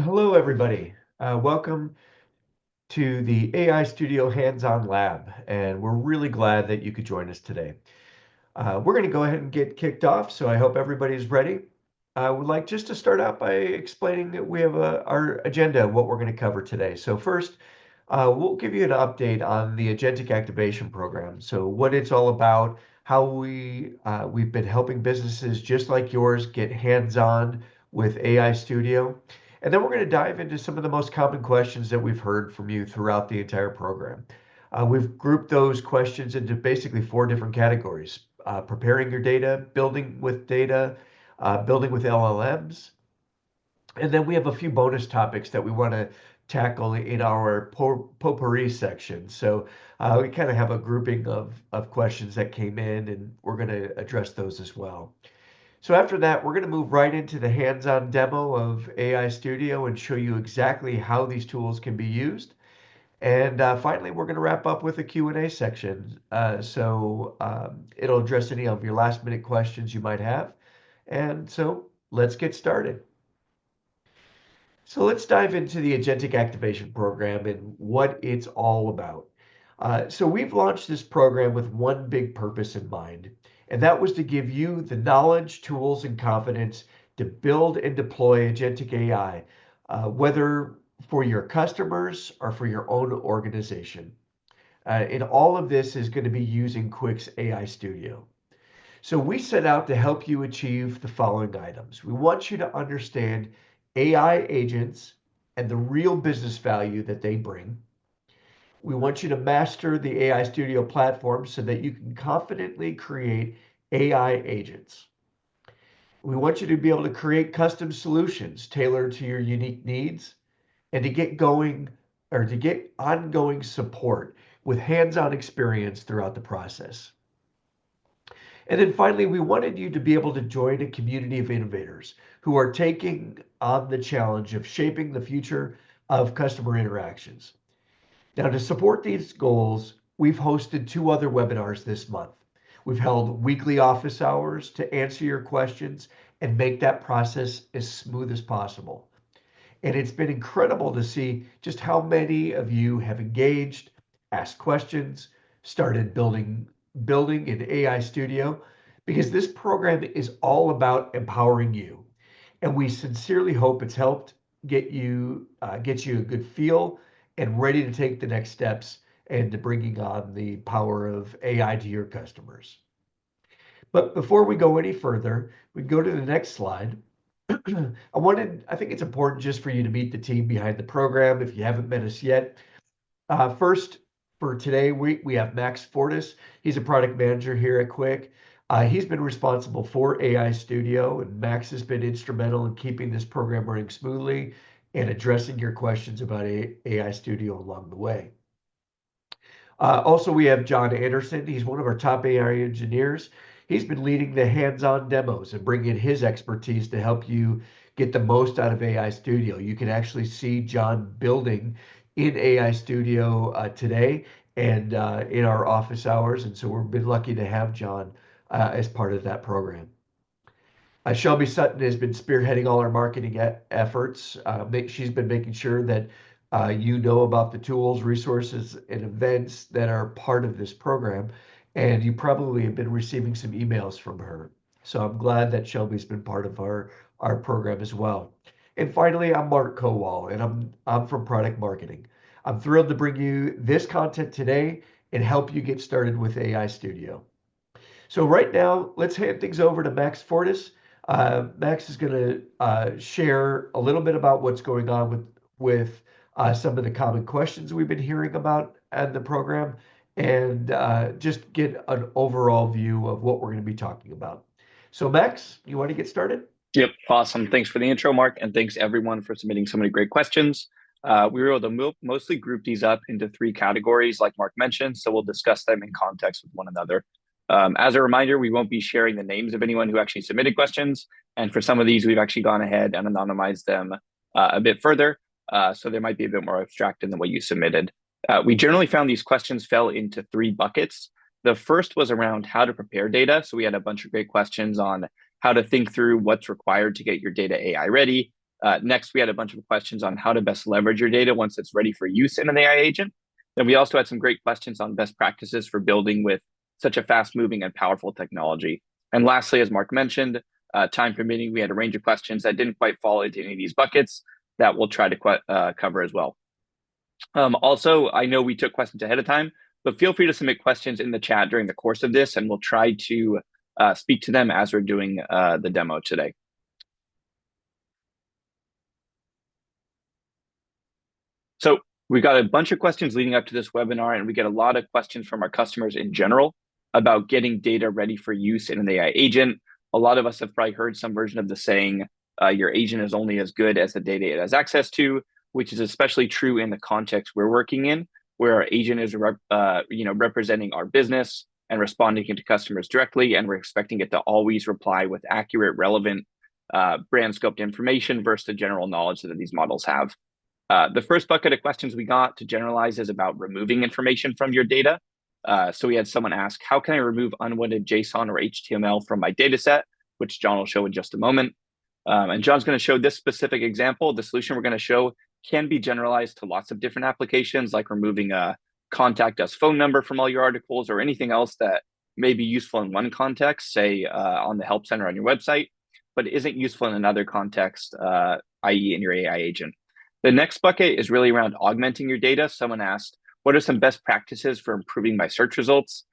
Hello, everybody. Welcome to the AI Studio Hands-On Lab, and we're really glad that you could join us today. We're going to go ahead and get kicked off, so I hope everybody's ready. I would like just to start out by explaining that we have our agenda, what we're going to cover today. So first, we'll give you an update on the Agentic Activation Program. So what it's all about, how we've been helping businesses just like yours get hands-on with AI Studio. And then we're going to dive into some of the most common questions that we've heard from you throughout the entire program. We've grouped those questions into basically four different categories: preparing your data, building with data, building with LLMs, and then we have a few bonus topics that we want to tackle in our potpourri section. So we kind of have a grouping of questions that came in, and we're going to address those as well. So after that, we're going to move right into the hands-on demo of AI Studio and show you exactly how these tools can be used. And finally, we're going to wrap up with a Q&A section. It'll address any of your last minute questions you might have. And so let's get started. So let's dive into the Agentic Activation Program and what it's all about. So we've launched this program with one big purpose in mind, and that was to give you the knowledge, tools, and confidence to build and deploy Agentic AI, whether for your customers or for your own organization. And all of this is going to be using Quiq's AI Studio. So we set out to help you achieve the following items. We want you to understand AI agents and the real business value that they bring. We want you to master the AI Studio platform so that you can confidently create AI agents. We want you to be able to create custom solutions tailored to your unique needs and to get going or to get ongoing support with hands-on experience throughout the process. And then finally, we wanted you to be able to join a community of innovators who are taking on the challenge of shaping the future of customer interactions. Now, to support these goals, we've hosted two other webinars this month. We've held weekly office hours to answer your questions and make that process as smooth as possible. And it's been incredible to see just how many of you have engaged, asked questions, started building in AI Studio, because this program is all about empowering you. And we sincerely hope it's helped get you a good feel and ready to take the next steps and to bringing on the power of AI to your customers. But before we go any further, we go to the next slide. I think it's important just for you to meet the team behind the program if you haven't met us yet. First, for today, we have Max Fortis. He's a product manager here at Quiq. He's been responsible for AI Studio, and Max has been instrumental in keeping this program running smoothly and addressing your questions about AI Studio along the way. Also, we have John Anderson. He's one of our top AI engineers. He's been leading the hands-on demos and bringing his expertise to help you get the most out of AI Studio. You can actually see John building in AI Studio today and in our office hours. And so we've been lucky to have John as part of that program. Shelby Sutton has been spearheading all our marketing efforts. She's been making sure that you know about the tools, resources, and events that are part of this program. And you probably have been receiving some emails from her. So I'm glad that Shelby's been part of our program as well. And finally, I'm Mark Kowal, and I'm from Product Marketing. I'm thrilled to bring you this content today and help you get started with AI Studio. So right now, let's hand things over to Max Fortis. Max is going to share a little bit about what's going on with some of the common questions we've been hearing about in the program, and just get an overall view of what we're going to be talking about. So Max, you want to get started? Yep, awesome. Thanks for the intro, Mark, and thanks everyone for submitting so many great questions. We were able to mostly group these up into three categories, like Mark mentioned, so we'll discuss them in context with one another. As a reminder, we won't be sharing the names of anyone who actually submitted questions, and for some of these, we've actually gone ahead and anonymized them a bit further, so they might be a bit more abstracted than what you submitted. We generally found these questions fell into three buckets. The first was around how to prepare data, so we had a bunch of great questions on how to think through what's required to get your data AI ready, Next, we had a bunch of questions on how to best leverage your data once it's ready for use in an AI agent. Then we also had some great questions on best practices for building with such a fast-moving and powerful technology. And lastly, as Mark mentioned, time permitting, we had a range of questions that didn't quite fall into any of these buckets that we'll try to cover as well. Also, I know we took questions ahead of time, but feel free to submit questions in the chat during the course of this, and we'll try to speak to them as we're doing the demo today. So we got a bunch of questions leading up to this webinar, and we get a lot of questions from our customers in general about getting data ready for use in an AI agent. A lot of us have probably heard some version of the saying, your agent is only as good as the data it has access to, which is especially true in the context we're working in, where our agent is representing our business and responding to customers directly, and we're expecting it to always reply with accurate, relevant, brand scoped information versus the general knowledge that these models have. The first bucket of questions we got to generalize is about removing information from your data. So we had someone ask, how can I remove unwanted JSON or HTML from my data set, which John will show in just a moment. And John's going to show this specific example. The solution we're going to show can be generalized to lots of different applications, like removing a contact us phone number from all your articles or anything else that may be useful in one context, say on the help center on your website, but isn't useful in another context, i.e. in your AI agent. The next bucket is really around augmenting your data. Someone asked, what are some best practices for improving my search results?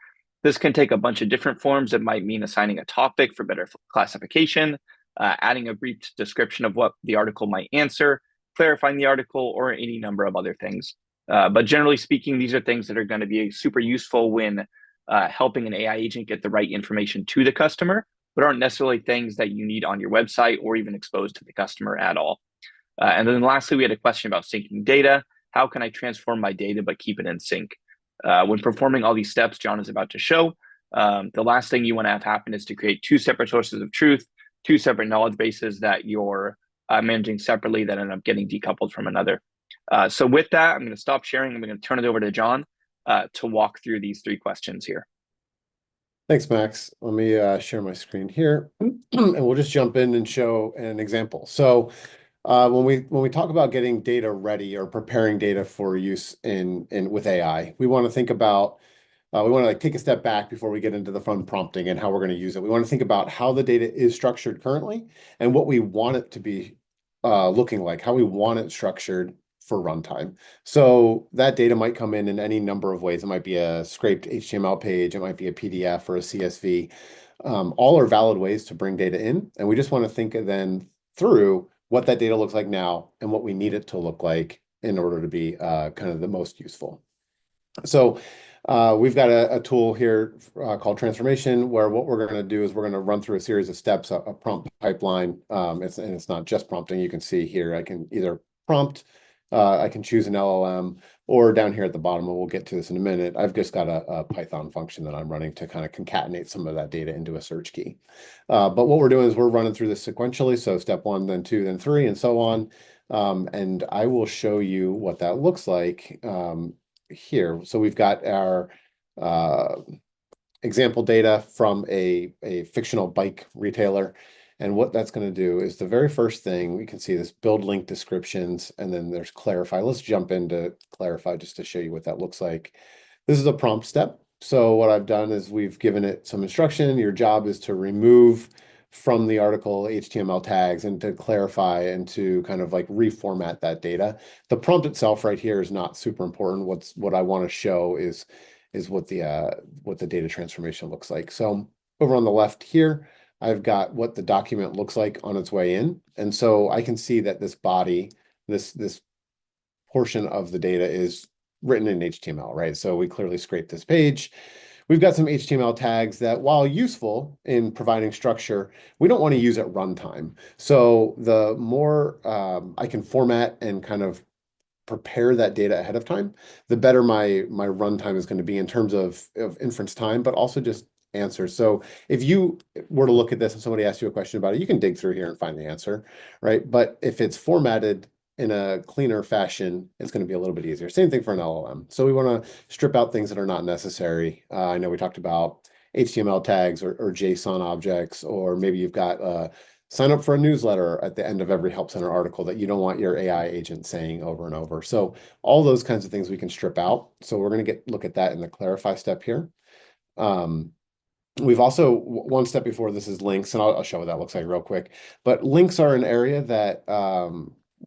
This can take a bunch of different forms. It might mean assigning a topic for better classification, adding a brief description of what the article might answer, clarifying the article, or any number of other things. But generally speaking, these are things that are going to be super useful when helping an AI agent get the right information to the customer, but aren't necessarily things that you need on your website or even exposed to the customer at all. And then lastly, we had a question about syncing data. How can I transform my data but keep it in sync? When performing all these steps John is about to show, the last thing you want to have happen is to create two separate sources of truth, two separate knowledge bases that you're managing separately that end up getting decoupled from another. So with that, I'm going to stop sharing. I'm going to turn it over to John to walk through these three questions here. Thanks, Max. Let me share my screen here, and we'll just jump in and show an example. So when we talk about getting data ready or preparing data for use with AI, we want to think about we want to take a step back before we get into the fun prompting and how we're going to use it. We want to think about how the data is structured currently and what we want it to be looking like, how we want it structured for runtime. So that data might come in any number of ways. It might be a scraped HTML page, it might be a PDF or a CSV. All are valid ways to bring data in, and we just want to think then through what that data looks like now and what we need it to look like in order to be kind of the most useful. So we've got a tool here called transformation, where what we're going to do is we're going to run through a series of steps, a prompt pipeline. And it's not just prompting. You can see here, I can either prompt, I can choose an LLM, or down here at the bottom, and we'll get to this in a minute, I've just got a Python function that I'm running to kind of concatenate some of that data into a search key. But what we're doing is we're running through this sequentially. So step 1, then 2, then 3, and so on. And I will show you what that looks like here. So we've got our example data from a fictional bike retailer. And what that's going to do is the very first thing we can see this build link descriptions, and then there's clarify. Let's jump into clarify just to show you what that looks like. This is a prompt step. So what I've done is we've given it some instruction. Your job is to remove from the article HTML tags and to clarify and to kind of like reformat that data. The prompt itself right here is not super important. What I want to show is what the data transformation looks like. So over on the left here, I've got what the document looks like on its way in. And so I can see that this body, this portion of the data is written in HTML, right? So we clearly scraped this page. We've got some HTML tags that, while useful in providing structure, we don't want to use at runtime. So the more I can format and kind of prepare that data ahead of time, the better my runtime is going to be in terms of inference time, but also just answers. So if you were to look at this and somebody asked you a question about it, you can dig through here and find the answer, right? But if it's formatted in a cleaner fashion, it's going to be a little bit easier. Same thing for an LLM. So we want to strip out things that are not necessary. I know we talked about HTML tags or JSON objects, or maybe you've got sign up for a newsletter at the end of every Help Center article that you don't want your AI agent saying over and over. So all those kinds of things we can strip out. So we're going to look at that in the clarify step here. We've also, one step before this is links, and I'll show what that looks like real quick. But links are an area that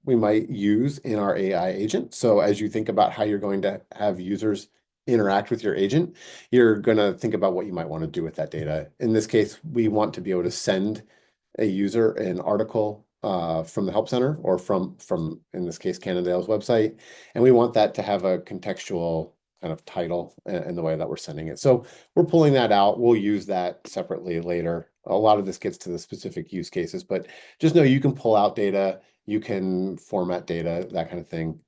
we might use in our AI agent. So as you think about how you're going to have users interact with your agent, you're going to think about what you might want to do with that data. In this case, we want to be able to send a user an article from the Help Center or from in this case, Cannondale's website. And we want that to have a contextual kind of title in the way that we're sending it. So we're pulling that out. We'll use that separately later. A lot of this gets to the specific use cases, but just know you can pull out data, you can format data, that kind of thing.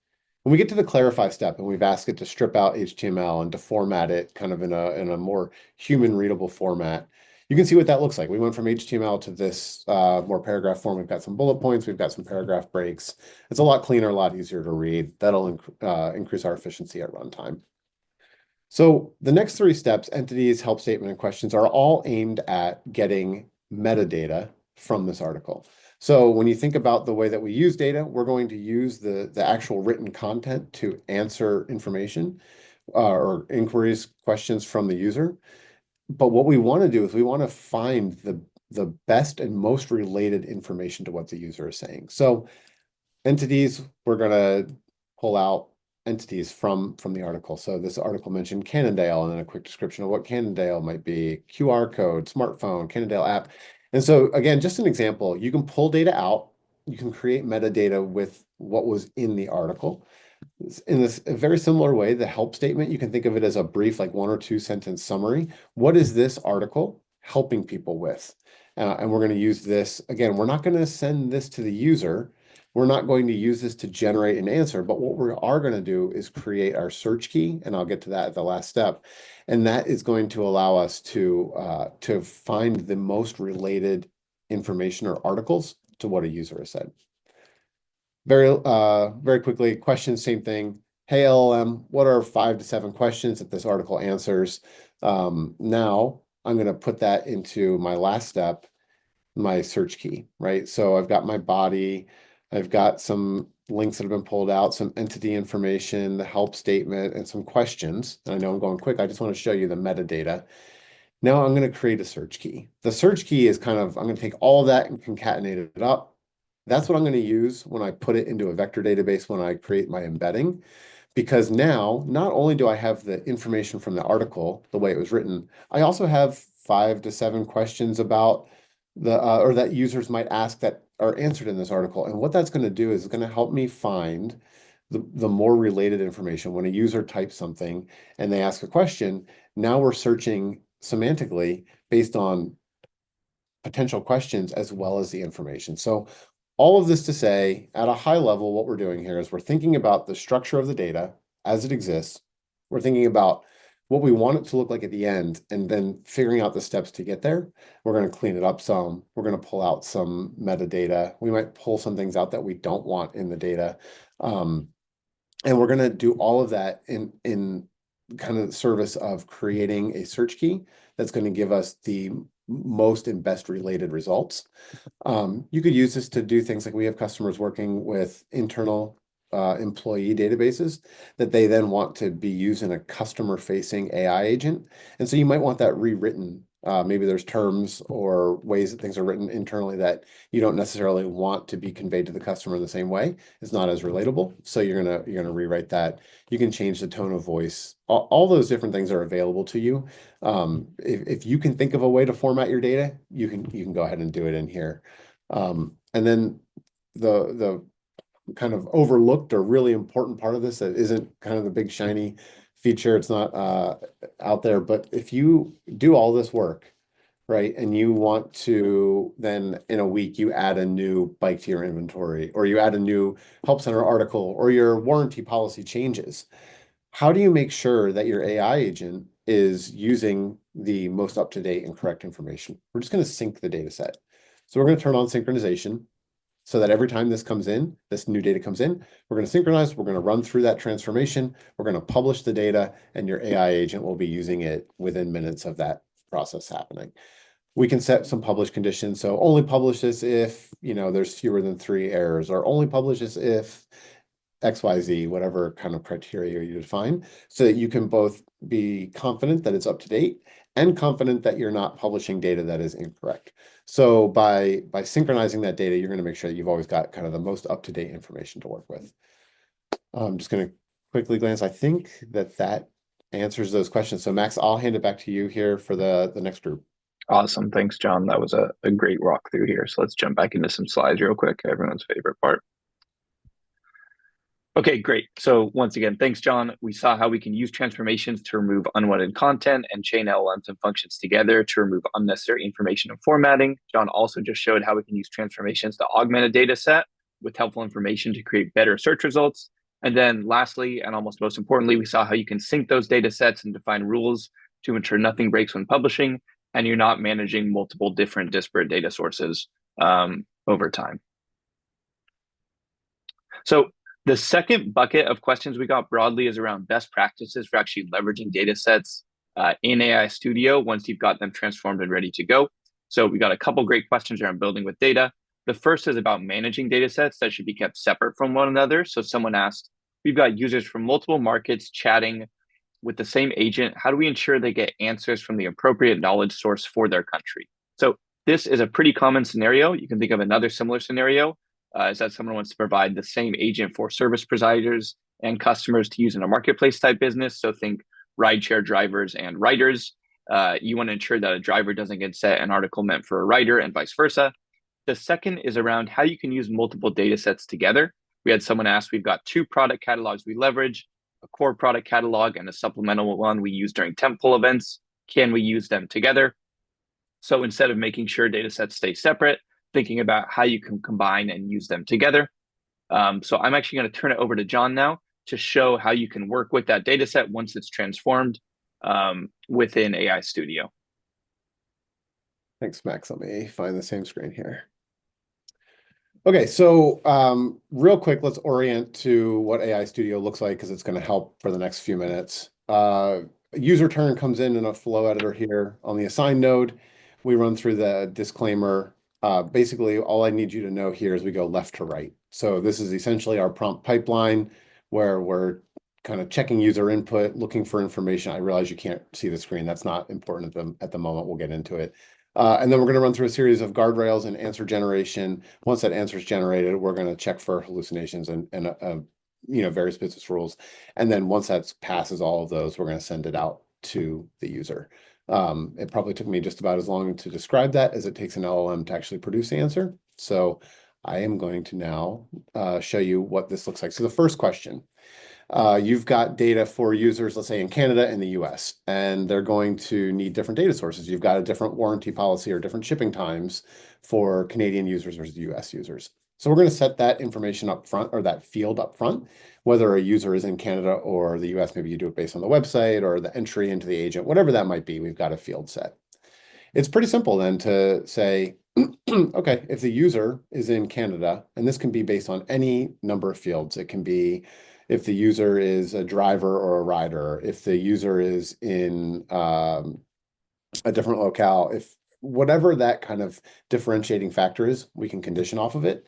When we get to the clarify step and we've asked it to strip out HTML and to format it kind of in a more human readable format, you can see what that looks like. We went from HTML to this more paragraph form. We've got some bullet points. We've got some paragraph breaks. It's a lot cleaner, a lot easier to read. That'll increase our efficiency at runtime. So the next three steps, entities, help statement, and questions, are all aimed at getting metadata from this article. So when you think about the way that we use data, we're going to use the actual written content to answer information or inquiries, questions from the user. But what we want to do is we want to find the best and most related information to what the user is saying. So entities, we're going to pull out entities from the article. So this article mentioned Cannondale and then a quick description of what Cannondale might be, QR code, smartphone, Cannondale app. And so again, just an example, you can pull data out, you can create metadata with what was in the article. In this a very similar way, the help statement, you can think of it as a brief, like 1 or 2 sentence summary. What is this article helping people with? And we're going to use this, again, we're not going to send this to the user. We're not going to use this to generate an answer, but what we are going to do is create our search key, and I'll get to that at the last step. And that is going to allow us to find the most related information or articles to what a user has said. Very quickly, questions, same thing. Hey, LLM, what are 5 to 7 questions that this article answers? Now I'm going to put that into my last step, my search key, right? So I've got my body, I've got some links that have been pulled out, some entity information, the help statement, and some questions. And I know I'm going quick. I just want to show you the metadata. Now I'm going to create a search key. The search key is kind of, I'm going to take all of that and concatenate it up. That's what I'm going to use when I put it into a vector database when I create my embedding. Because now, not only do I have the information from the article, the way it was written, I also have 5 to 7 questions about the, or that users might ask that are answered in this article. And what that's going to do is it's going to help me find the more related information. When a user types something and they ask a question, now we're searching semantically based on potential questions as well as the information. So all of this to say, at a high level, what we're doing here is we're thinking about the structure of the data as it exists. We're thinking about what we want it to look like at the end, and then figuring out the steps to get there. We're going to clean it up some. We're going to pull out some metadata. We might pull some things out that we don't want in the data. And we're going to do all of that in kind of the service of creating a search key that's going to give us the most and best related results. You could use this to do things like we have customers working with internal employee databases that they then want to be using a customer-facing AI agent. And so you might want that rewritten. Maybe there's terms or ways that things are written internally that you don't necessarily want to be conveyed to the customer in the same way. It's not as relatable. So you're gonna rewrite that. You can change the tone of voice. All those different things are available to you. If you can think of a way to format your data, you can go ahead and do it in here. And then the kind of overlooked or really important part of this that isn't kind of the big shiny feature, it's not out there, but if you do all this work, right, and you want to then in a week you add a new bike to your inventory, or you add a new help center article, or your warranty policy changes, how do you make sure that your AI agent is using the most up-to-date and correct information? We're just going to sync the data set. So we're going to turn on synchronization so that every time this comes in, this new data comes in, we're going to synchronize, we're going to run through that transformation, we're going to publish the data, and your AI agent will be using it within minutes of that process happening. We can set some publish conditions. So only publish this if, there's fewer than 3 errors, or only publish this if XYZ, whatever kind of criteria you define, so that you can both be confident that it's up to date and confident that you're not publishing data that is incorrect. So by synchronizing that data, you're going to make sure that you've always got kind of the most up-to-date information to work with. I'm just going to quickly glance. I think that answers those questions. So Max, I'll hand it back to you here for the next group. Awesome. Thanks, John. That was a great walk through here. So let's jump back into some slides real quick. Everyone's favorite part. Okay, great. So once again, thanks, John. We saw how we can use transformations to remove unwanted content and chain LLMs and functions together to remove unnecessary information and formatting. John also just showed how we can use transformations to augment a data set with helpful information to create better search results. And then lastly, and almost most importantly, we saw how you can sync those data sets and define rules to ensure nothing breaks when publishing, and you're not managing multiple different disparate data sources over time. So the second bucket of questions we got broadly is around best practices for actually leveraging data sets in AI Studio once you've got them transformed and ready to go. So we got a couple great questions around building with data. The first is about managing data sets that should be kept separate from one another. So someone asked, we've got users from multiple markets chatting with the same agent. How do we ensure they get answers from the appropriate knowledge source for their country? So this is a pretty common scenario. You can think of another similar scenario is that someone wants to provide the same agent for service providers and customers to use in a marketplace type business. So think rideshare drivers and riders. You want to ensure that a driver doesn't get set an article meant for a rider and vice versa. The second is around how you can use multiple data sets together. We had someone ask, we've got 2 product catalogs we leverage, a core product catalog and a supplemental one we use during tentpole events. Can we use them together? So instead of making sure data sets stay separate, thinking about how you can combine and use them together. So I'm actually going to turn it over to John now to show how you can work with that data set once it's transformed within AI Studio. Thanks, Max. Let me find the same screen here. Okay, so real quick, let's orient to what AI Studio looks like because it's going to help for the next few minutes. User turn comes in a flow editor here on the assign node. We run through the disclaimer. Basically, all I need you to know here is we go left to right. So this is essentially our prompt pipeline where we're kind of checking user input, looking for information. I realize you can't see the screen. That's not important at the moment. We'll get into it. And then we're going to run through a series of guardrails and answer generation. Once that answer is generated, we're going to check for hallucinations and various business rules. And then once that passes all of those, we're going to send it out to the user. It probably took me just about as long to describe that as it takes an LLM to actually produce the answer. So I am going to now show you what this looks like. So the first question. You've got data for users, let's say in Canada and the US, and they're going to need different data sources. You've got a different warranty policy or different shipping times for Canadian users versus US users. So we're going to set that information up front, or that field up front, whether a user is in Canada or the US. Maybe you do it based on the website or the entry into the agent, whatever that might be, we've got a field set. It's pretty simple then to say, okay, if the user is in Canada, and this can be based on any number of fields, it can be if the user is a driver or a rider, if the user is in a different locale, if whatever that kind of differentiating factor is, we can condition off of it.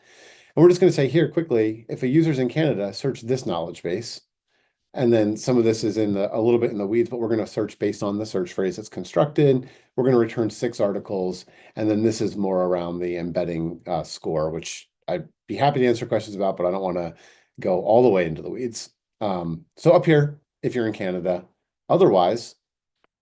And we're just going to say here quickly, if a user's in Canada, search this knowledge base. And then some of this is a little bit in the weeds, but we're going to search based on the search phrase that's constructed. We're going to return 6 articles. And then this is more around the embedding score, which I'd be happy to answer questions about, but I don't want to go all the way into the weeds. So up here, if you're in Canada, otherwise,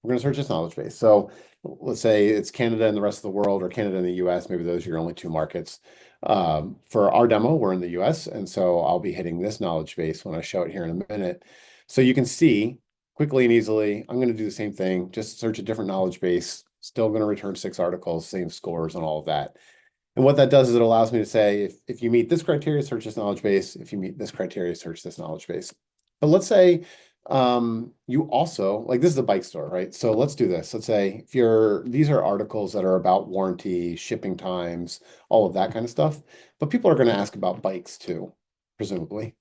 we're going to search this knowledge base. So let's say it's Canada and the rest of the world, or Canada and the US. Maybe those are your only 2 markets. For our demo, we're in the US, and so I'll be hitting this knowledge base when I show it here in a minute. So you can see quickly and easily, I'm going to do the same thing, just search a different knowledge base, still going to return 6 articles, same scores and all of that. And what that does is it allows me to say, if you meet this criteria, search this knowledge base. If you meet this criteria, search this knowledge base. But let's say you also, like this is a bike store, right? So let's do this. Let's say these are articles that are about warranty, shipping times, all of that kind of stuff. But people are going to ask about bikes too, presumably.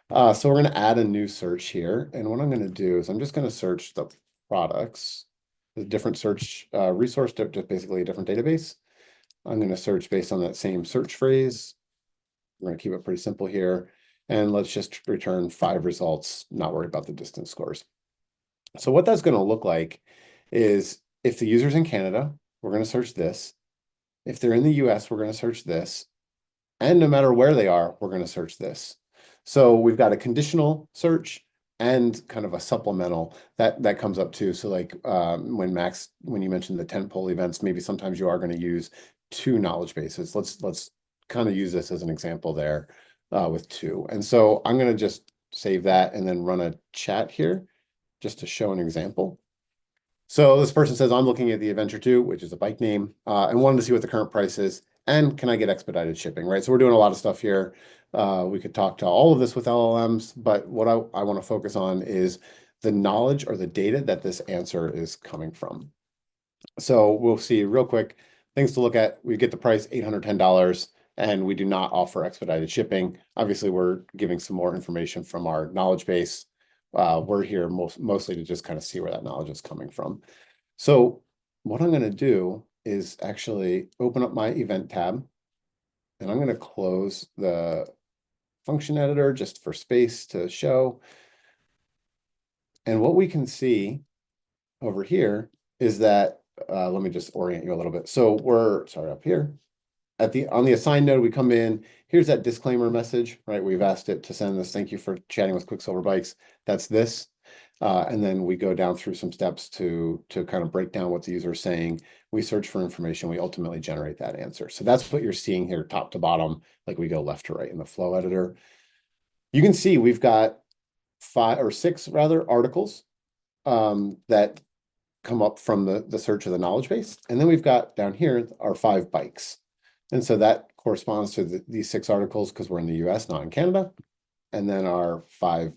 So we're going to add a new search here. And what I'm going to do is I'm just going to search the products. a different search resource, just basically a different database. I'm going to search based on that same search phrase. We're going to keep it pretty simple here. And let's just return 5 results, not worry about the distance scores. So what that's going to look like is if the user's in Canada, we're going to search this. If they're in the US, we're going to search this. And no matter where they are, we're going to search this. So we've got a conditional search and kind of a supplemental that comes up too. So like when you mentioned the tentpole events, maybe sometimes you are going to use 2 knowledge bases. Let's kind of use this as an example there with 2. And so I'm going to just save that and then run a chat here just to show an example. So this person says, I'm looking at the Adventure 2, which is a bike name, and wanted to see what the current price is. And can I get expedited shipping, right? So we're doing a lot of stuff here. We could talk to all of this with LLMs, but what I want to focus on is the knowledge or the data that this answer is coming from. So we'll see real quick things to look at. We get the price $810, and we do not offer expedited shipping. Obviously, we're giving some more information from our knowledge base. We're here mostly to just kind of see where that knowledge is coming from. So what I'm going to do is actually open up my event tab, and I'm going to close the function editor just for space to show. And what we can see over here is that, let me just orient you a little bit. So we're, sorry, up here. On the assign node, we come in, here's that disclaimer message, right? We've asked it to send this, thank you for chatting with Quicksilver Bikes. That's this. And then we go down through some steps to kind of break down what the user is saying. We search for information, we ultimately generate that answer. So that's what you're seeing here, top to bottom, like we go left to right in the flow editor. You can see we've got 5 or 6 rather articles that come up from the search of the knowledge base. And then we've got down here our 5 bikes. And so that corresponds to these 6 articles because we're in the US, not in Canada. And then our 5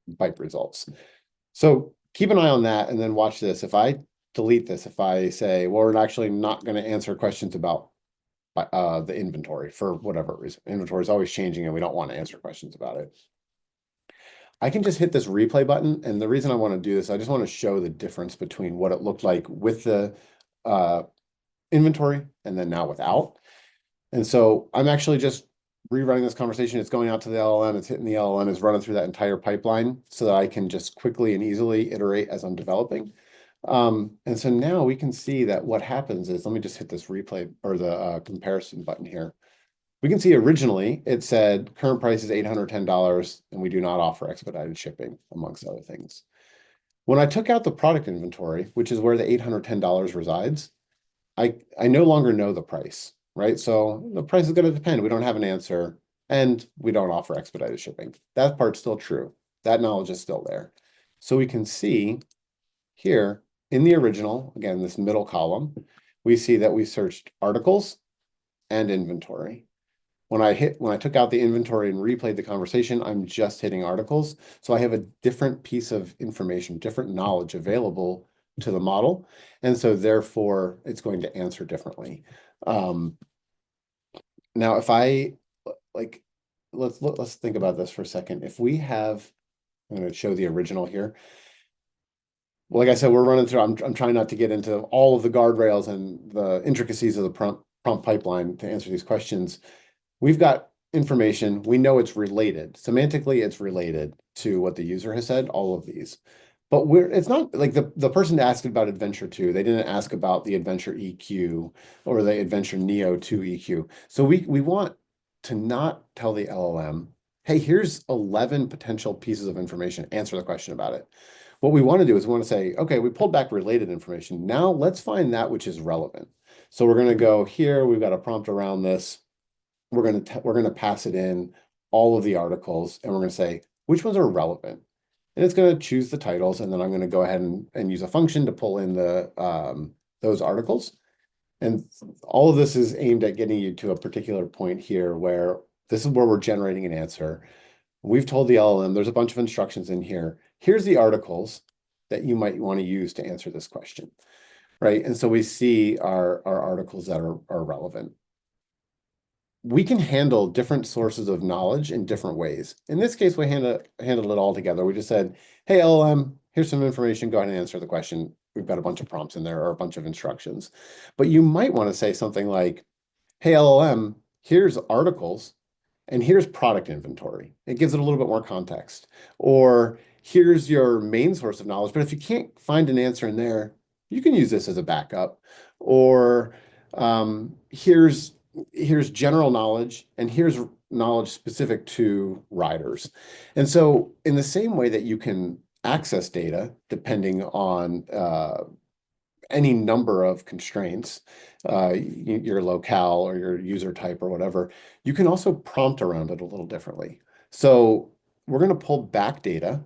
bike results. So keep an eye on that and then watch this. If I delete this, if I say, well, we're actually not going to answer questions about the inventory for whatever reason. Inventory is always changing and we don't want to answer questions about it. I can just hit this replay button. And the reason I want to do this, I just want to show the difference between what it looked like with the inventory and then now without. And so I'm actually just rerunning this conversation. It's going out to the LLM, it's hitting the LLM, it's running through that entire pipeline so that I can just quickly and easily iterate as I'm developing. And so now we can see that what happens is, let me just hit this replay or the comparison button here. We can see originally it said current price is $810 and we do not offer expedited shipping, amongst other things. When I took out the product inventory, which is where the $810 resides, I no longer know the price, right? So the price is going to depend. We don't have an answer and we don't offer expedited shipping. That part's still true. That knowledge is still there. So we can see here in the original, again, this middle column, we see that we searched articles and inventory. When I took out the inventory and replayed the conversation, I'm just hitting articles. So I have a different piece of information, different knowledge available to the model. And so therefore it's going to answer differently. Now, if I like, let's think about this for a second. If we have, I'm going to show the original here. Well, like I said, we're running through, I'm trying not to get into all of the guardrails and the intricacies of the prompt pipeline to answer these questions. We've got information, we know it's related. Semantically, it's related to what the user has said, all of these. But it's not like the person asked about Adventure 2, they didn't ask about the Adventure EQ or the Adventure Neo 2 EQ. So we want to not tell the LLM, hey, here's 11 potential pieces of information, answer the question about it. What we want to do is we want to say, okay, we pulled back related information. Now let's find that which is relevant. So we're going to go here, we've got a prompt around this. We're going to pass it in all of the articles and we're going to say which ones are relevant, and it's going to choose the titles, and then I'm going to go ahead and use a function to pull in the those articles. And all of this is aimed at getting you to a particular point here where this is where we're generating an answer. We've told the LLM there's a bunch of instructions in here. Here's the articles that you might want to use to answer this question, right? And so we see our articles that are relevant. We can handle different sources of knowledge in different ways. In this case, we handled it all together. We just said, hey, LLM, here's some information. Go ahead and answer the question. we've got a bunch of prompts in there or a bunch of instructions. But you might want to say something like, hey, LLM, here's articles and here's product inventory. It gives it a little bit more context. Or here's your main source of knowledge, but if you can't find an answer in there, you can use this as a backup. Or here's general knowledge, and here's knowledge specific to riders. And so in the same way that you can access data depending on any number of constraints, your locale or your user type or whatever, you can also prompt around it a little differently. So we're going to pull back data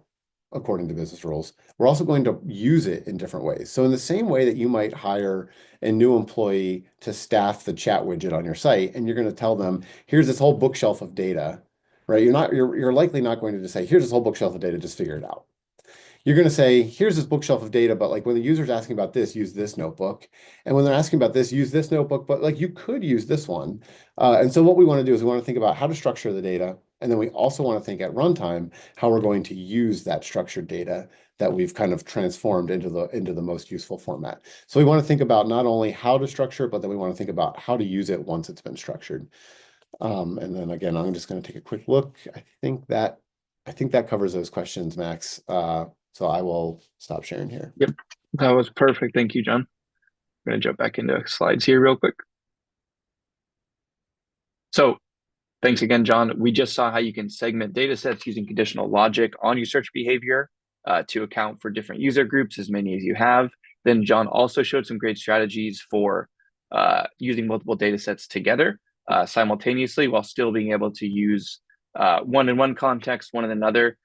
according to business rules. We're also going to use it in different ways. So in the same way that you might hire a new employee to staff the chat widget on your site, and you're going to tell them, here's this whole bookshelf of data, right? You're likely not going to just say, here's this whole bookshelf of data, just figure it out. You're going to say, here's this bookshelf of data, but like when the user's asking about this, use this notebook. And when they're asking about this, use this notebook, but like you could use this one. And so what we want to do is we want to think about how to structure the data. And then we also want to think at runtime how we're going to use that structured data that we've kind of transformed into the most useful format. So we want to think about not only how to structure it, but then we want to think about how to use it once it's been structured. And then again, I'm just going to take a quick look. I think that covers those questions, Max. So I will stop sharing here. Yep, that was perfect. Thank you, John. I'm going to jump back into slides here real quick. So thanks again, John. We just saw how you can segment data sets using conditional logic on your search behavior to account for different user groups, as many as you have. Then John also showed some great strategies for using multiple data sets together simultaneously while still being able to use one in one context, one in another.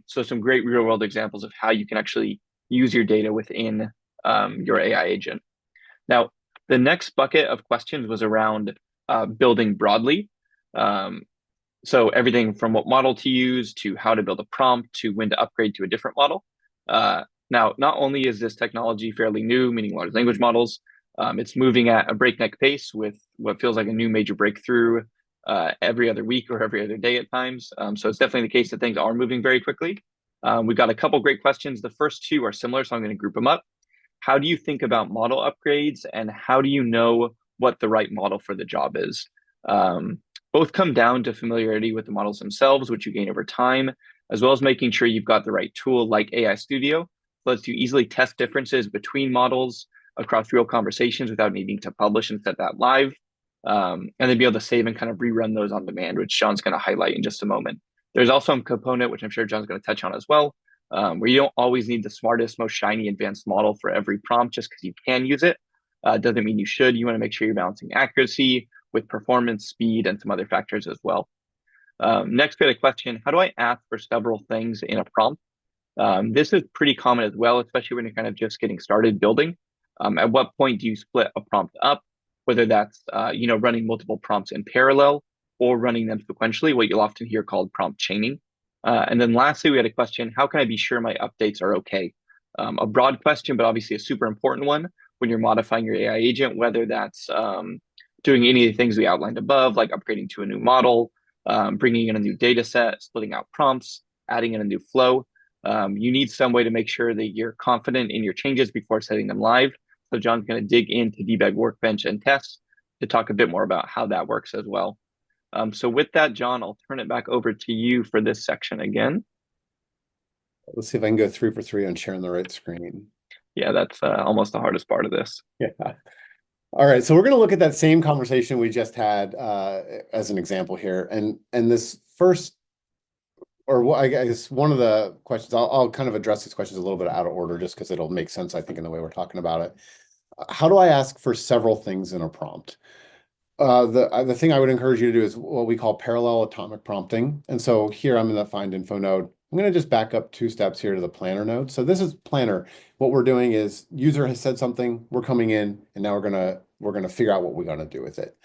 So some great real world examples of how you can actually use your data within your AI agent. Now, the next bucket of questions was around building broadly. So everything from what model to use to how to build a prompt to when to upgrade to a different model. Now, not only is this technology fairly new, meaning large language models, it's moving at a breakneck pace with what feels like a new major breakthrough every other week or every other day at times. So it's definitely the case that things are moving very quickly. We've got a couple great questions. The first two are similar, so I'm going to group them up. How do you think about model upgrades, and how do you know what the right model for the job is? Both come down to familiarity with the models themselves, which you gain over time, as well as making sure you've got the right tool like AI Studio. Lets you easily test differences between models across real conversations without needing to publish and set that live. And then be able to save and kind of rerun those on demand, which John's going to highlight in just a moment. There's also a component, which I'm sure John's going to touch on as well, where you don't always need the smartest, most shiny, advanced model for every prompt just because you can use it. Doesn't mean you should. You want to make sure you're balancing accuracy with performance, speed, and some other factors as well. Next bit of question, how do I ask for several things in a prompt? This is pretty common as well, especially when you're kind of just getting started building. At what point do you split a prompt up? Whether that's running multiple prompts in parallel or running them sequentially, what you'll often hear called prompt chaining. And then lastly, we had a question, how can I be sure my updates are okay? A broad question, but obviously a super important one when you're modifying your AI agent, whether that's doing any of the things we outlined above, like upgrading to a new model, bringing in a new data set, splitting out prompts, adding in a new flow. You need some way to make sure that you're confident in your changes before setting them live. So John's going to dig into debug workbench and tests to talk a bit more about how that works as well. So with that, John, I'll turn it back over to you for this section again. Let's see if I can go 3 for 3 on sharing the right screen. Yeah, that's almost the hardest part of this. Yeah. All right, so we're going to look at that same conversation we just had as an example here, and this first, or I guess one of the questions, I'll kind of address these questions a little bit out of order just because it'll make sense, I think, in the way we're talking about it. How do I ask for several things in a prompt? The thing I would encourage you to do is what we call parallel atomic prompting. And so here I'm in the find info node. I'm going to just back up 2 steps here to the planner node. So this is planner. What we're doing is user has said something, we're coming in, and now we're gonna figure out what we're gonna do with it.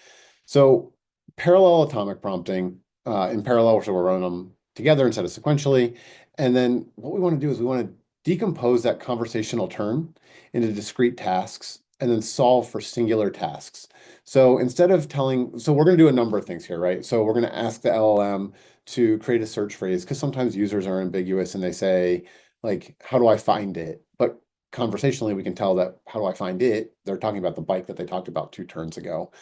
So parallel atomic prompting in parallel, so we're running them together instead of sequentially. And then what we want to do is we want to decompose that conversational turn into discrete tasks and then solve for singular tasks. So instead of so we're going to do a number of things here, right? So we're going to ask the LLM to create a search phrase because sometimes users are ambiguous and they say, like, how do I find it? But conversationally, we can tell that, how do I find it? They're talking about the bike that they talked about 2 turns ago.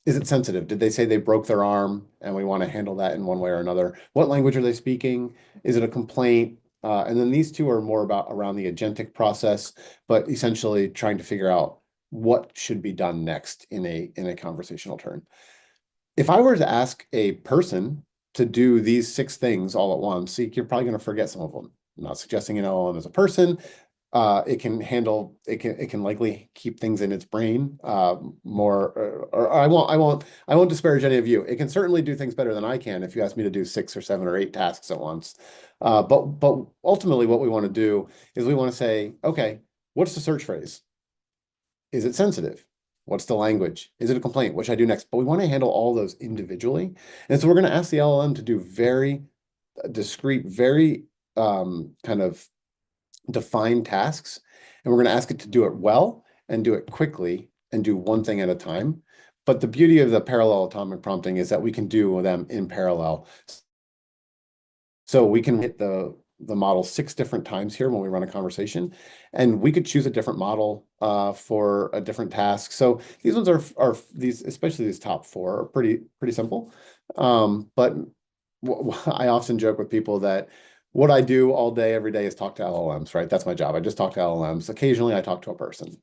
Is it sensitive? Did they say they broke their arm and we want to handle that in one way or another? What language are they speaking? Is it a complaint? And then these two are more about around the agentic process, but essentially trying to figure out what should be done next in a conversational turn. If I were to ask a person to do these 6 things all at once, you're probably going to forget some of them. I'm not suggesting an LLM as a person. It can likely keep things in its brain more, or I won't disparage any of you. It can certainly do things better than I can if you ask me to do 6 or 7 or 8 tasks at once. But ultimately what we want to do is we want to say, okay, what's the search phrase? Is it sensitive? What's the language? Is it a complaint? What should I do next? But we want to handle all those individually. And so we're going to ask the LLM to do very discrete, very kind of defined tasks. And we're going to ask it to do it well and do it quickly and do one thing at a time. But the beauty of the parallel atomic prompting is that we can do them in parallel. So we can hit the model 6 different times here when we run a conversation, and we could choose a different model for a different task. So these ones are these, especially these top 4, are pretty simple. But I often joke with people that what I do all day, every day is talk to LLMs, right? That's my job. I just talk to LLMs. Occasionally I talk to a person.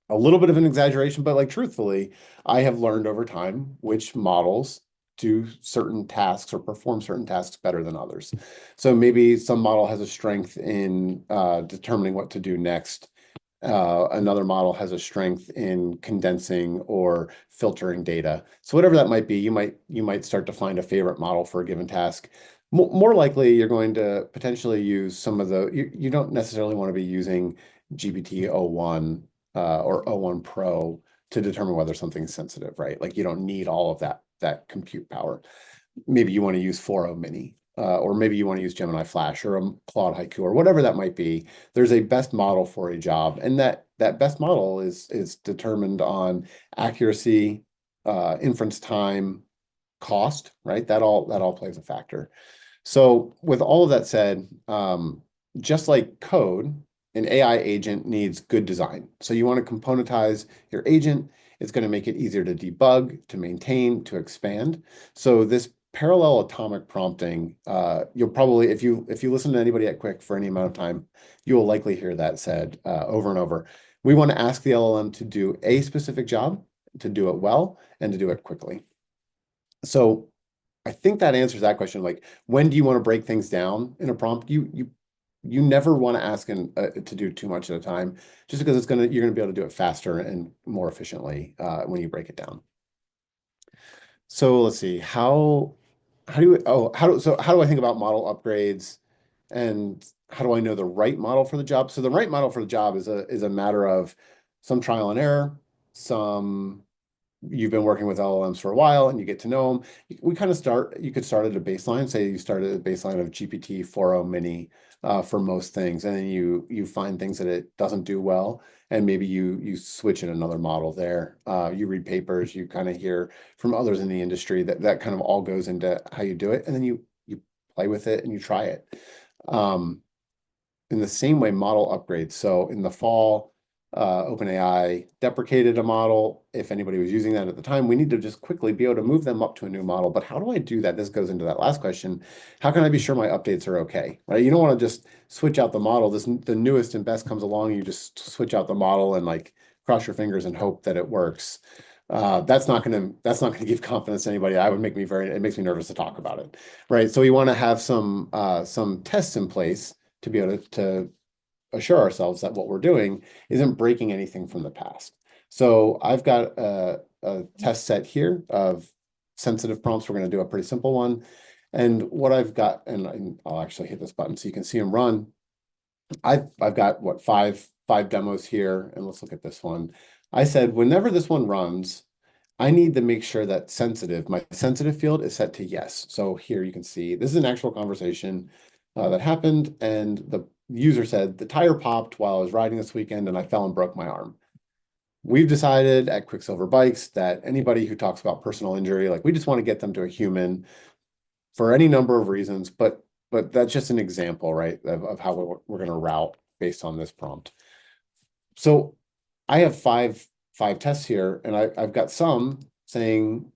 A little bit of an exaggeration, but like truthfully, I have learned over time which models do certain tasks or perform certain tasks better than others. So maybe some model has a strength in determining what to do next. Another model has a strength in condensing or filtering data. So whatever that might be, you might start to find a favorite model for a given task. More likely, you're going to potentially use some of the, you don't necessarily want to be using GPT-o1 or o1 Pro to determine whether something's sensitive, right? Like you don't need all of that compute power. Maybe you want to use 4.0 Mini, or maybe you want to use Gemini Flash or a Claude Haiku or whatever that might be. There's a best model for a job, and that best model is determined on accuracy, inference time, cost, right? That all plays a factor. So with all of that said, just like code, an AI agent needs good design. So you want to componentize your agent. It's going to make it easier to debug, to maintain, to expand. So this parallel atomic prompting, you'll probably, if you listen to anybody at Quiq for any amount of time, you will likely hear that said over and over. We want to ask the LLM to do a specific job, to do it well, and to do it quickly. So I think that answers that question. Like, when do you want to break things down in a prompt? You never want to ask to do too much at a time, just because you're gonna be able to do it faster and more efficiently when you break it down. So let's see, how do I think about model upgrades, and how do I know the right model for the job? So the right model for the job is a matter of some trial and error, some you've been working with LLMs for a while and you get to know them. You could start at a baseline, say you start at a baseline of GPT 4.0 Mini for most things, and then you find things that it doesn't do well, and maybe you switch in another model there. You read papers, you kind of hear from others in the industry that kind of all goes into how you do it, and then you play with it and you try it. In the same way, model upgrades. So in the fall, OpenAI deprecated a model. If anybody was using that at the time, we need to just quickly be able to move them up to a new model. But how do I do that? This goes into that last question. How can I be sure my updates are okay, right? You don't want to just switch out the model. The newest and best comes along, and you just switch out the model and like cross your fingers and hope that it works. That's not gonna give confidence to anybody. It makes me nervous to talk about it, right? So we want to have some tests in place to be able to assure ourselves that what we're doing isn't breaking anything from the past. So I've got a test set here of sensitive prompts. We're going to do a pretty simple one. And what I've got, and I'll actually hit this button so you can see them run. I've got what, five demos here, and let's look at this one. I said, whenever this one runs, I need to make sure that my sensitive field is set to yes. So here you can see, this is an actual conversation that happened, and the user said, the tire popped while I was riding this weekend and I fell and broke my arm. We've decided at Quicksilver Bikes that anybody who talks about personal injury, like we just want to get them to a human for any number of reasons, but that's just an example, right, of how we're going to route based on this prompt. So I have five tests here, and I've got some saying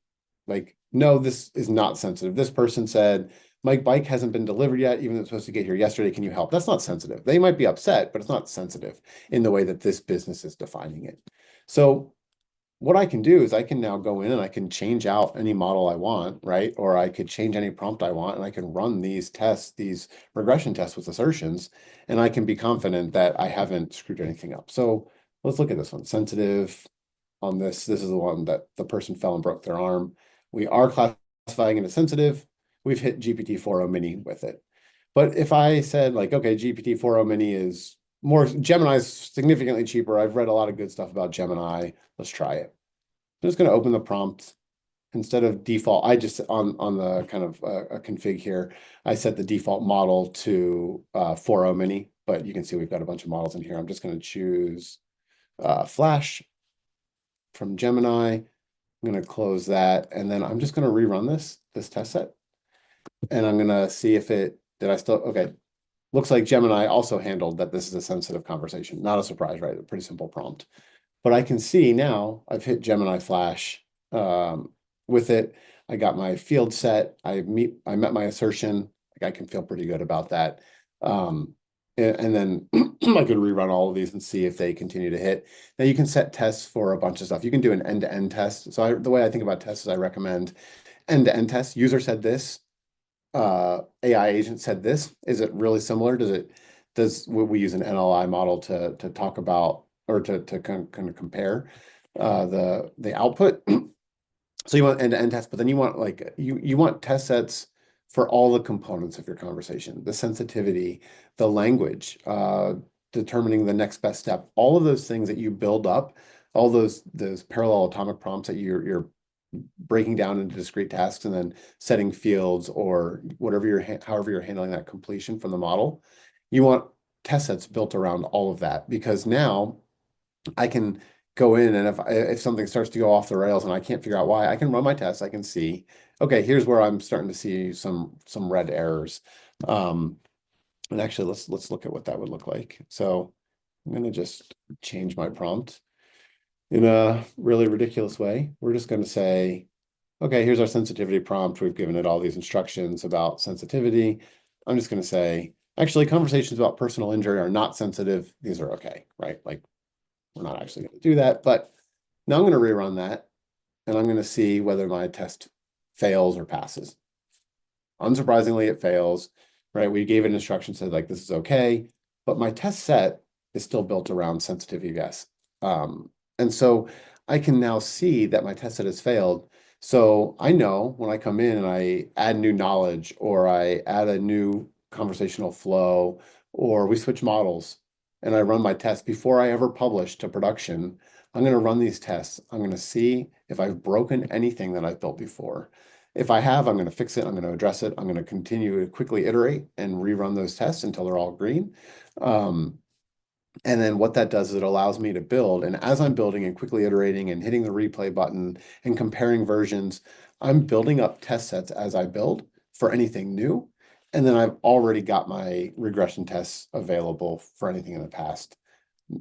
like, no, this is not sensitive. This person said, my bike hasn't been delivered yet, even though it's supposed to get here yesterday. Can you help? That's not sensitive. They might be upset, but it's not sensitive in the way that this business is defining it. So what I can do is I can now go in and I can change out any model I want, right? Or I could change any prompt I want, and I can run these tests, these regression tests with assertions, and I can be confident that I haven't screwed anything up. So let's look at this one. Sensitive on this. This is the one that the person fell and broke their arm. We are classifying it as sensitive. We've hit GPT-4o mini with it. But if I said like, okay, GPT-4o mini is more, Gemini's significantly cheaper. I've read a lot of good stuff about Gemini. Let's try it. I'm just going to open the prompt. Instead of default, I just on the kind of a config here, I set the default model to 4o mini, but you can see we've got a bunch of models in here. I'm just going to choose Flash from Gemini. I'm going to close that, and then I'm just going to rerun this test set, and I'm going to see if it okay. Looks like Gemini also handled that this is a sensitive conversation. Not a surprise, right? A pretty simple prompt. But I can see now I've hit Gemini Flash with it. I got my field set. I met my assertion. Like I can feel pretty good about that. And then I could rerun all of these and see if they continue to hit. Now you can set tests for a bunch of stuff. You can do an end-to-end test. So the way I think about tests is I recommend end-to-end tests. User said this. AI agent said this. Is it really similar? Does we use an NLI model to talk about or to kind of compare the output? So you want end-to-end tests, but then you want like you want test sets for all the components of your conversation, the sensitivity, the language, determining the next best step, all of those things that you build up, all those parallel atomic prompts that you're breaking down into discrete tasks and then setting fields or however you're handling that completion from the model. You want test sets built around all of that, because now I can go in, and if something starts to go off the rails and I can't figure out why, I can run my tests. I can see, okay, here's where I'm starting to see some red errors. And actually, let's look at what that would look like. So I'm going to just change my prompt in a really ridiculous way. We're just going to say, okay, here's our sensitivity prompt. We've given it all these instructions about sensitivity. I'm just going to say, actually, conversations about personal injury are not sensitive. These are okay, right? Like, we're not actually going to do that. But now I'm going to rerun that, and I'm going to see whether my test fails or passes. Unsurprisingly, it fails, right? We gave it instruction, said like, this is okay. But my test set is still built around sensitivity, yes. And so I can now see that my test set has failed. So I know when I come in and I add new knowledge, or I add a new conversational flow, or we switch models and I run my test before I ever publish to production, I'm going to run these tests. I'm going to see if I've broken anything that I've built before. If I have, I'm going to fix it. I'm going to address it. I'm going to continue to quickly iterate and rerun those tests until they're all green. And then what that does is it allows me to build. And as I'm building and quickly iterating and hitting the replay button and comparing versions, I'm building up test sets as I build for anything new. And then I've already got my regression tests available for anything in the past.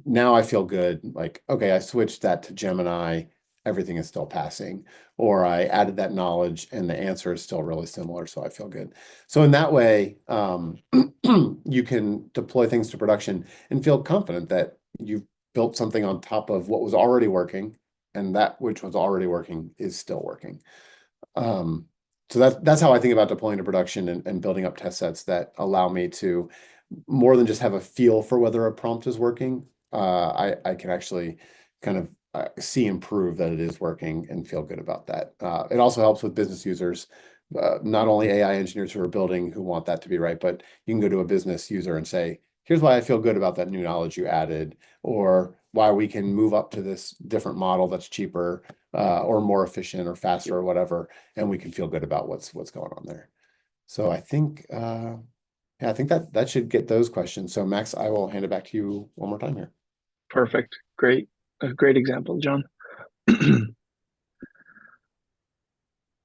Now I feel good. Like, okay, I switched that to Gemini. Everything is still passing. Or I added that knowledge and the answer is still really similar. So I feel good. So in that way, you can deploy things to production and feel confident that you've built something on top of what was already working, and that which was already working is still working. So that's how I think about deploying to production and building up test sets that allow me to more than just have a feel for whether a prompt is working. I can actually kind of see and prove that it is working and feel good about that. It also helps with business users, not only AI engineers who are building who want that to be right, but you can go to a business user and say, here's why I feel good about that new knowledge you added, or why we can move up to this different model that's cheaper, or more efficient or faster or whatever, and we can feel good about what's going on there. So I think, yeah, I think that should get those questions. So Max, I will hand it back to you one more time here. Perfect. Great. A great example, John.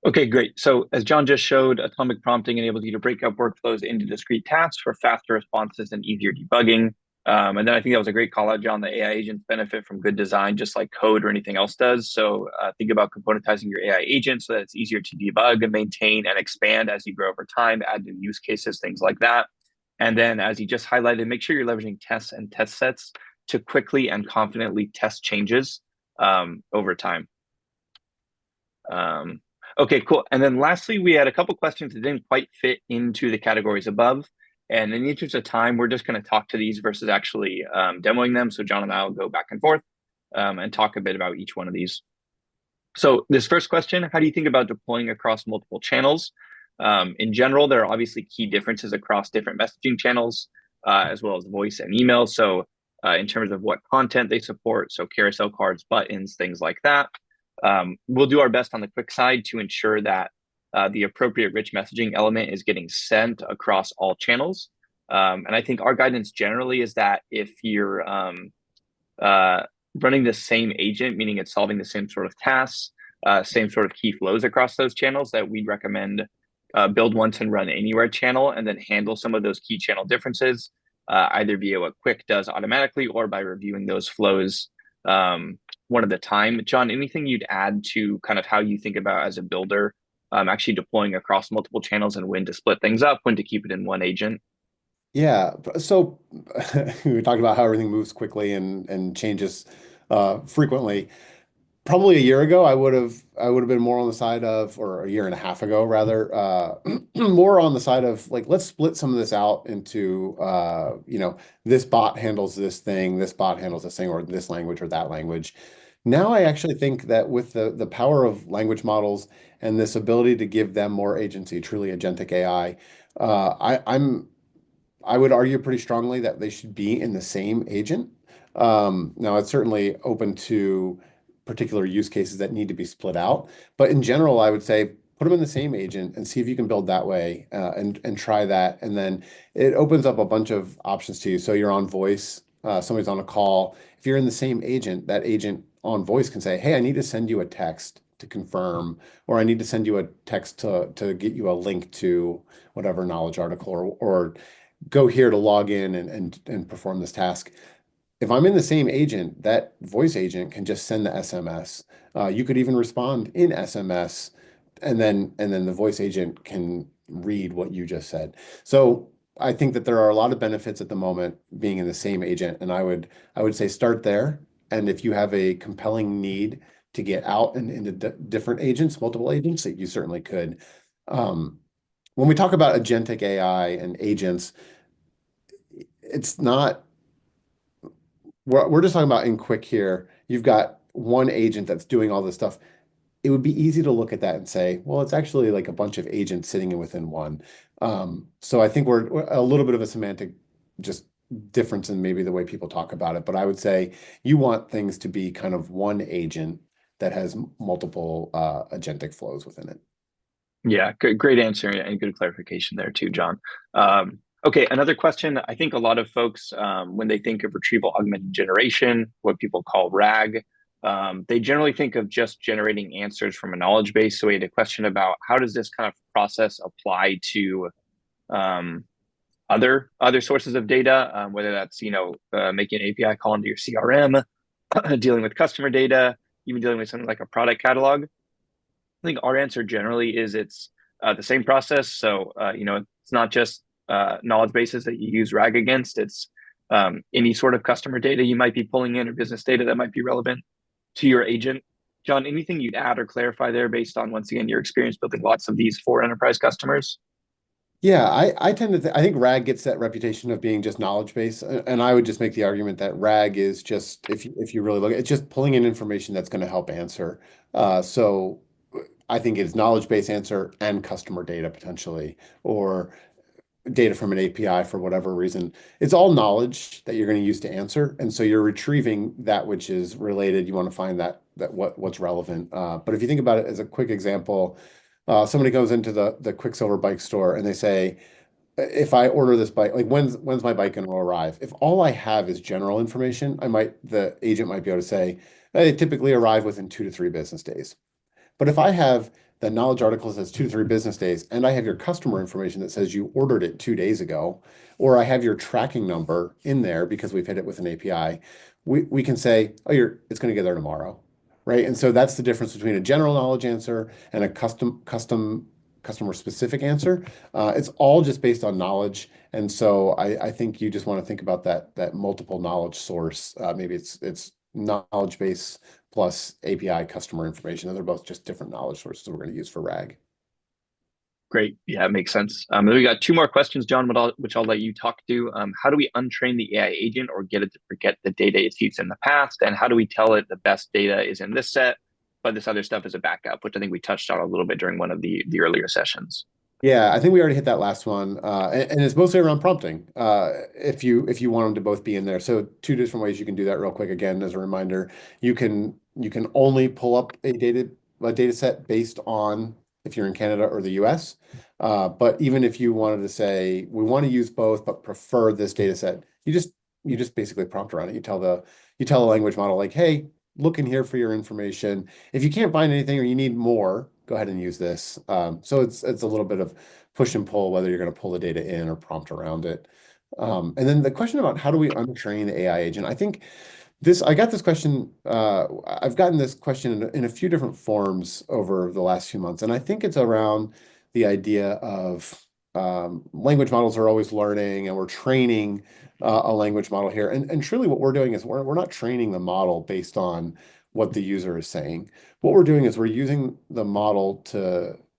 Okay, great. So as John just showed, atomic prompting enables you to break up workflows into discrete tasks for faster responses and easier debugging. And then I think that was a great call out, John. The AI agents benefit from good design, just like code or anything else does. So think about componentizing your AI agent so that it's easier to debug and maintain and expand as you grow over time, add new use cases, things like that. And then, as you just highlighted, make sure you're leveraging tests and test sets to quickly and confidently test changes over time. Okay, cool. And then lastly, we had a couple questions that didn't quite fit into the categories above. And in the interest of time, we're just going to talk to these versus actually demoing them. So John and I will go back and forth and talk a bit about each one of these. So this first question, how do you think about deploying across multiple channels? In general, there are obviously key differences across different messaging channels, as well as voice and email. So in terms of what content they support, so carousel cards, buttons, things like that. We'll do our best on the Quiq side to ensure that the appropriate rich messaging element is getting sent across all channels. And I think our guidance generally is that if you're running the same agent, meaning it's solving the same sort of tasks, same sort of key flows across those channels, that we'd recommend build once and run anywhere channel, and then handle some of those key channel differences, either via what Quiq does automatically or by reviewing those flows one at a time. John, anything you'd add to kind of how you think about as a builder, actually deploying across multiple channels and when to split things up, when to keep it in one agent? Yeah, so we talked about how everything moves quickly and changes frequently. Probably a year ago, I would have been more on the side of, or a year and a half ago rather, more on the side of like, let's split some of this out into, this bot handles this thing, this bot handles this thing, or this language or that language. Now I actually think that with the power of language models and this ability to give them more agency, truly agentic AI, I would argue pretty strongly that they should be in the same agent. Now, it's certainly open to particular use cases that need to be split out, but in general, I would say put them in the same agent and see if you can build that way, and try that, and then it opens up a bunch of options to you. So you're on voice, somebody's on a call. If you're in the same agent, that agent on voice can say, "Hey, I need to send you a text to confirm," or "I need to send you a text to get you a link to whatever knowledge article," or go here to log in and perform this task. If I'm in the same agent, that voice agent can just send the SMS. You could even respond in SMS, and then the voice agent can read what you just said. So I think that there are a lot of benefits at the moment being in the same agent, and I would say start there. And if you have a compelling need to get out and into different agents, multiple agents, that you certainly could. When we talk about agentic AI and agents, it's not, we're just talking about in Quiq here. You've got one agent that's doing all this stuff. It would be easy to look at that and say, well, it's actually like a bunch of agents sitting in within one. So I think we're a little bit of a semantic just difference in maybe the way people talk about it. But I would say you want things to be kind of one agent that has multiple agentic flows within it. Yeah, great answer and good clarification there too, John. Okay, another question. I think a lot of folks, when they think of retrieval augmented generation, what people call RAG, they generally think of just generating answers from a knowledge base. So we had a question about how does this kind of process apply to other sources of data, whether that's making an API call into your CRM, dealing with customer data, even dealing with something like a product catalog. I think our answer generally is it's the same process. So, it's not just knowledge bases that you use RAG against. It's any sort of customer data you might be pulling in or business data that might be relevant to your agent. John, anything you'd add or clarify there based on, once again, your experience building lots of these for enterprise customers? Yeah, I tend to I think RAG gets that reputation of being just knowledge base, and I would just make the argument that RAG is just, if you really look, it's just pulling in information that's going to help answer. So I think it's knowledge base answer and customer data potentially, or data from an API for whatever reason. It's all knowledge that you're going to use to answer, and so you're retrieving that which is related. You want to find what's relevant. But if you think about it as a quick example, somebody goes into the Quicksilver bike store and they say, if I order this bike, like when's my bike going to arrive? If all I have is general information, the agent might be able to say, they typically arrive within 2 to 3 business days. But if I have that knowledge article says 2 to 3 business days, and I have your customer information that says you ordered it 2 days ago, or I have your tracking number in there because we've hit it with an API, we can say, oh, it's going to get there tomorrow, right? And so that's the difference between a general knowledge answer and a customer specific answer. It's all just based on knowledge. And so I think you just want to think about that multiple knowledge source. Maybe it's knowledge base plus API customer information, and they're both just different knowledge sources we're going to use for RAG. Great. Yeah, it makes sense. Then we got 2 more questions, John, which I'll let you talk to. How do we untrain the AI agent or get it to forget the data it's used in the past? And how do we tell it the best data is in this set, but this other stuff is a backup, which I think we touched on a little bit during one of the earlier sessions. Yeah, I think we already hit that last one, and it's mostly around prompting. If you want them to both be in there, so 2 different ways you can do that real quick. Again, as a reminder, you can only pull up a data set based on if you're in Canada or the US. But even if you wanted to say we want to use both but prefer this data set, you just basically prompt around it. You tell the language model like, hey, look in here for your information. If you can't find anything or you need more, go ahead and use this. So it's a little bit of push and pull, whether you're going to pull the data in or prompt around it. And then the question about how do we untrain the AI agent? I think I got this question, I've gotten this question in a few different forms over the last few months. And I think it's around the idea of language models are always learning and we're training a language model here. And truly what we're doing is we're not training the model based on what the user is saying. What we're doing is we're using the model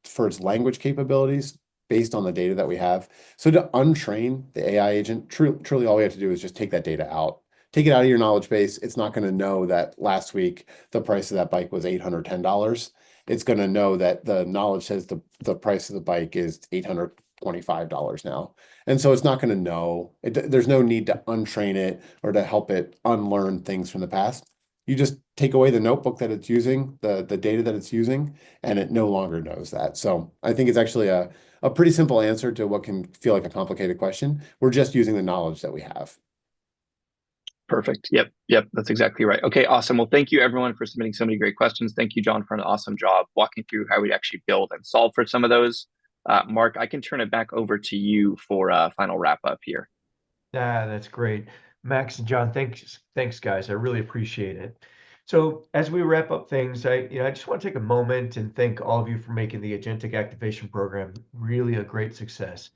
for its language capabilities based on the data that we have. So to untrain the AI agent, truly all we have to do is just take that data out. Take it out of your knowledge base. It's not going to know that last week the price of that bike was $810. It's going to know that the knowledge says the price of the bike is $825 now. And so it's not going to know. There's no need to untrain it or to help it unlearn things from the past. You just take away the notebook that it's using, the data that it's using, and it no longer knows that. So I think it's actually a pretty simple answer to what can feel like a complicated question. We're just using the knowledge that we have. Perfect. Yep. That's exactly right. Okay, awesome. Well, thank you everyone for submitting so many great questions. Thank you, John, for an awesome job walking through how we actually build and solve for some of those. Mark, I can turn it back over to you for a final wrap up here. That's great. Max and John, thanks guys. I really appreciate it. So as we wrap up things, I just want to take a moment and thank all of you for making the Agentic Activation Program really a great success.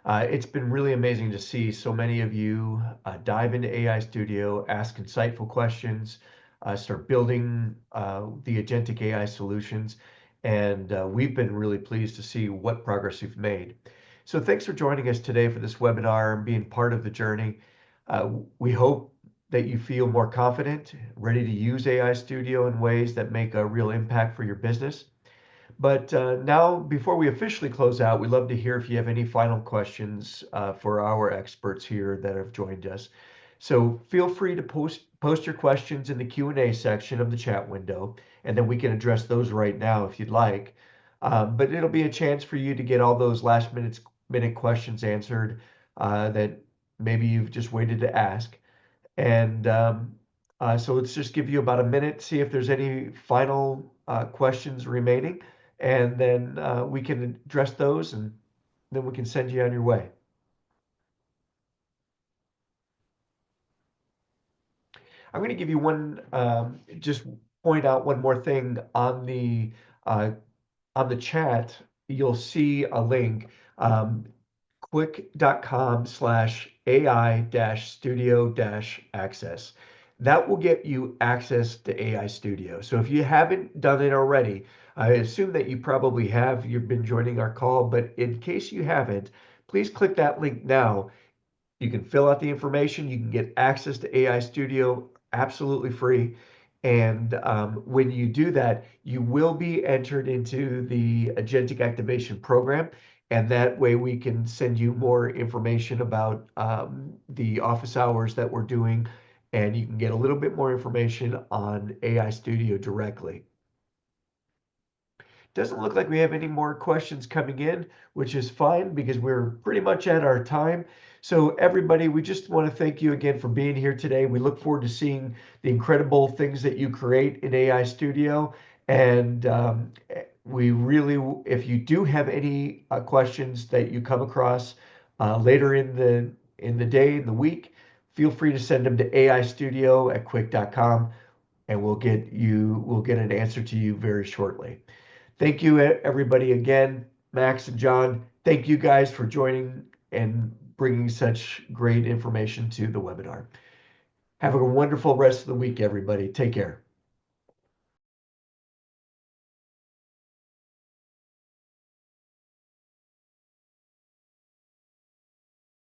It's been really amazing to see so many of you dive into AI Studio, ask insightful questions, start building the Agentic AI solutions, and we've been really pleased to see what progress you've made. So thanks for joining us today for this webinar and being part of the journey. We hope that you feel more confident, ready to use AI Studio in ways that make a real impact for your business. But now, before we officially close out, we'd love to hear if you have any final questions for our experts here that have joined us. So feel free to post your questions in the Q&A section of the chat window, and then we can address those right now if you'd like. But it'll be a chance for you to get all those minute questions answered that maybe you've just waited to ask. And so let's just give you about a minute, see if there's any final questions remaining, and then we can address those, and then we can send you on your way. I'm going to give you just point out one more thing on the chat. You'll see a link, quiq.com/AI-studio-access. That will get you access to AI Studio. So if you haven't done it already, I assume that you probably have. You've been joining our call, but in case you haven't, please click that link now. You can fill out the information. You can get access to AI Studio absolutely free. And when you do that, you will be entered into the Agentic Activation Program. And that way we can send you more information about the office hours that we're doing. And you can get a little bit more information on AI Studio directly. Doesn't look like we have any more questions coming in, which is fine because we're pretty much at our time. So everybody, we just want to thank you again for being here today. We look forward to seeing the incredible things that you create in AI Studio. And we really, if you do have any questions that you come across later in the day, in the week, feel free to send them to aistudio@quiq.com, and we'll get an answer to you very shortly. Thank you, everybody, again. Max and John, thank you guys for joining and bringing such great information to the webinar. Have a wonderful rest of the week, everybody. Take care.